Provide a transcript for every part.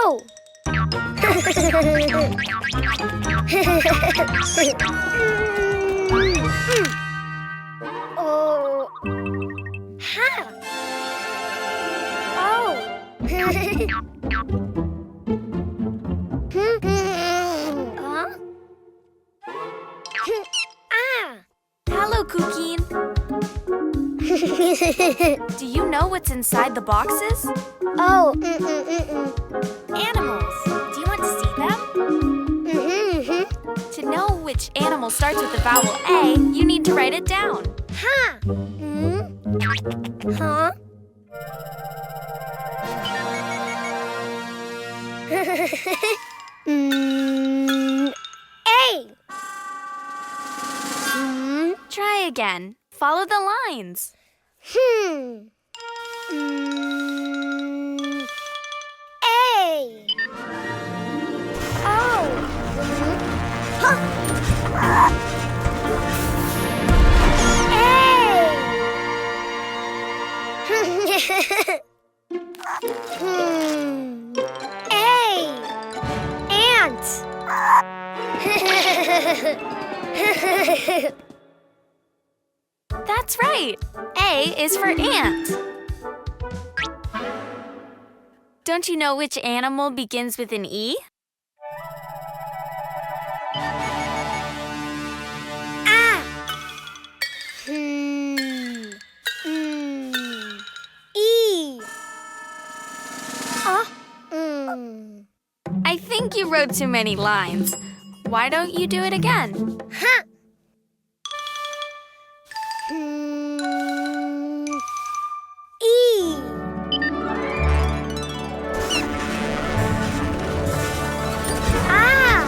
Oh! Oh. Ha! Oh. Huh? Ah! Hello, Cuquin. Do you know what's inside the boxes? Oh. Animals. Do you want to see them? To know which animal starts with the vowel A, you need to write it down. Ha! Huh? A. Try again. Follow the lines. A. Oh. Huh. A. Ant. That's right. A is for ant. Don't you know which animal begins with an E? Ah. E. I think you wrote too many lines. Why don't you do it again? Huh. E. Ah.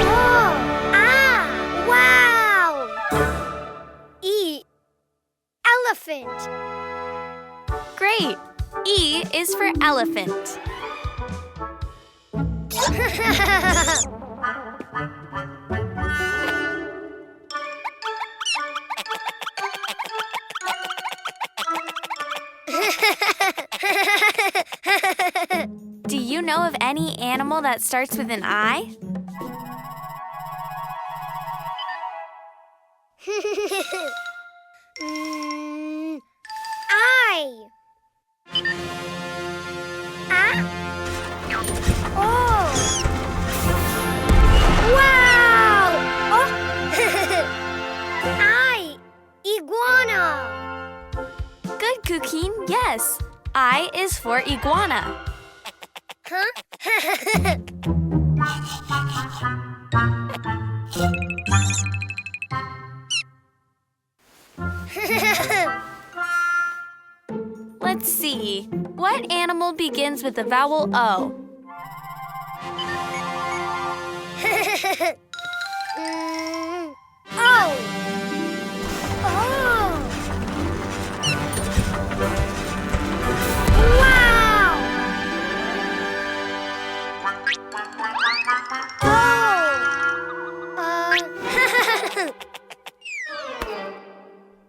Oh. Ah. Wow. E. Elephant. Great. E is for elephant. Do you know of any animal that starts with an I? I. Ah. Oh. Wow. Oh. I. Iguana. Good, Cuquin. Yes. I is for iguana. Huh? Let's see. What animal begins with the vowel O? Oh. Oh. Wow.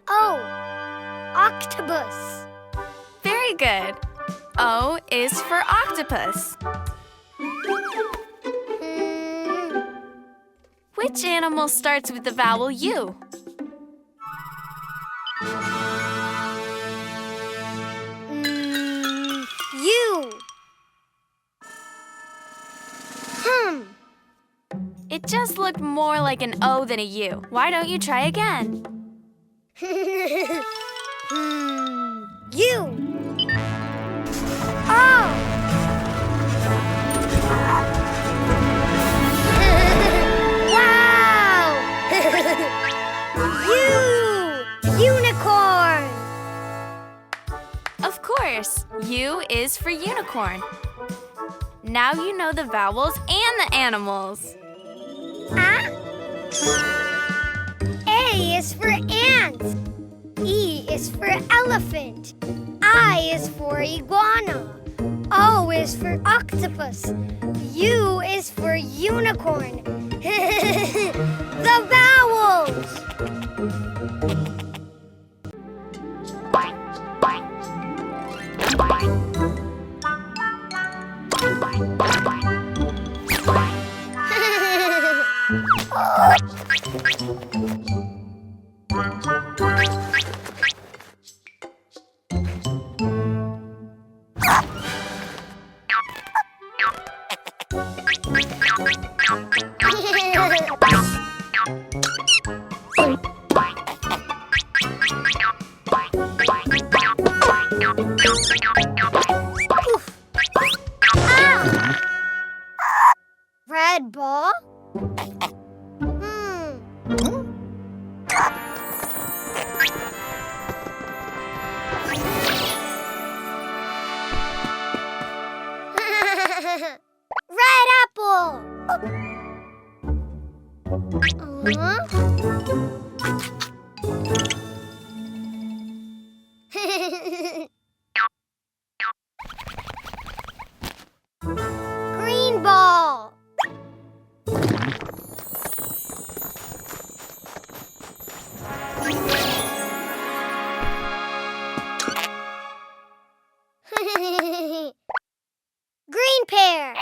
Oh. Octopus. Very good. O is for octopus. Which animal starts with the vowel U? U. It just looked more like an O than a U. Why don't you try again? U. Oh. Wow. Unicorn. Of course, U is for unicorn. Now you know the vowels and the animals. Ah. A is for ant. E is for elephant. I is for iguana. O is for octopus. U is for unicorn. The vowels! Ah! Red ball? Red apple! Green ball! Green pear!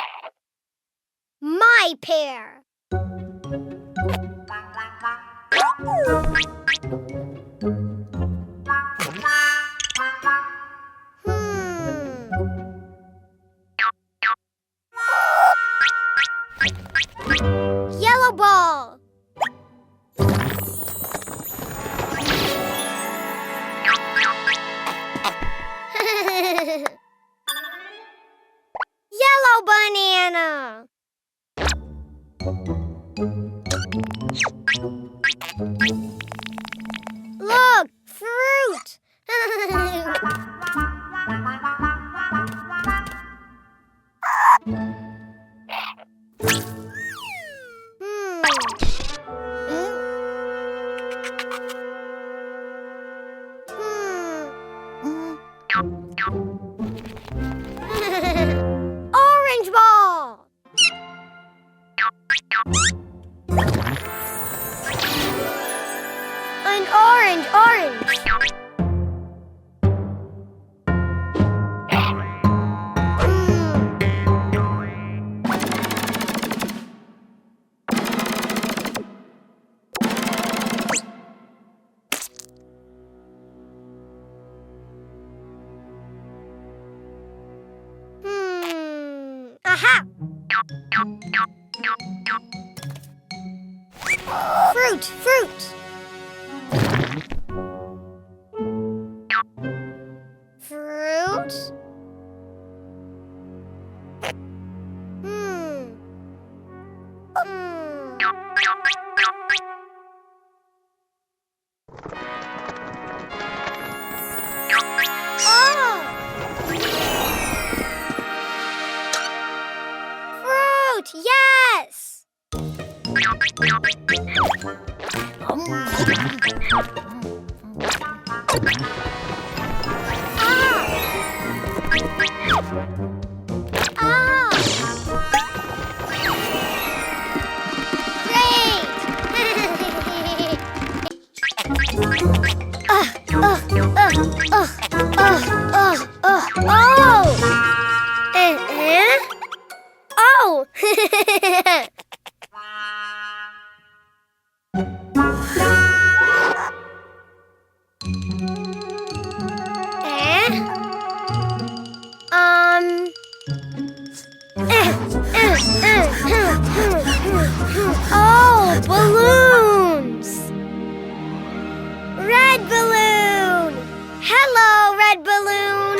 My pear! Yellow ball! Yellow banana! Look, fruit! Orange ball! An orange. Aha! Fruit. Fruit? Oh! Fruit, yes! Oh! Oh, balloons! Red balloon! Hello, red balloon!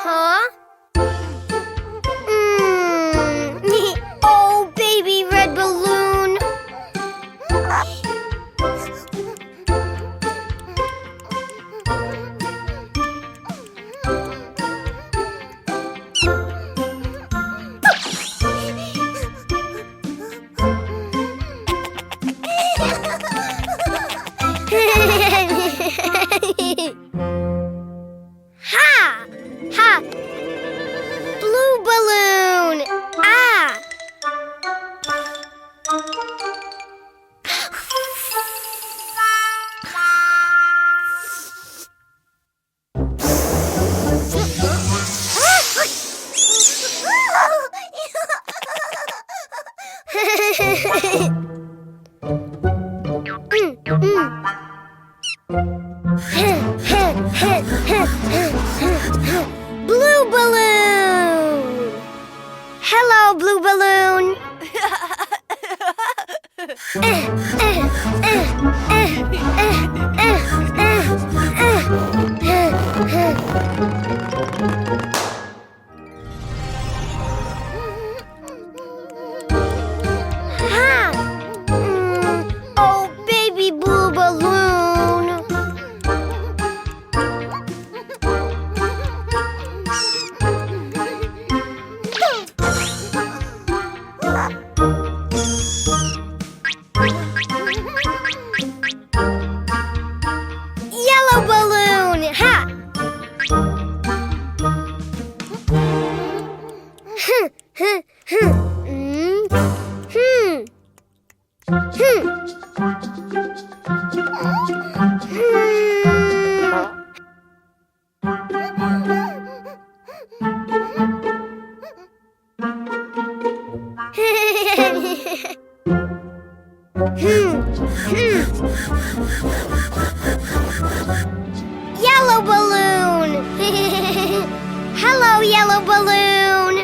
Huh? Oh, baby red balloon. Blue balloon! Hello, blue balloon. Ha! Oh, baby blue balloon. Yellow balloon. Ha! Yellow balloon. Hello, yellow balloon.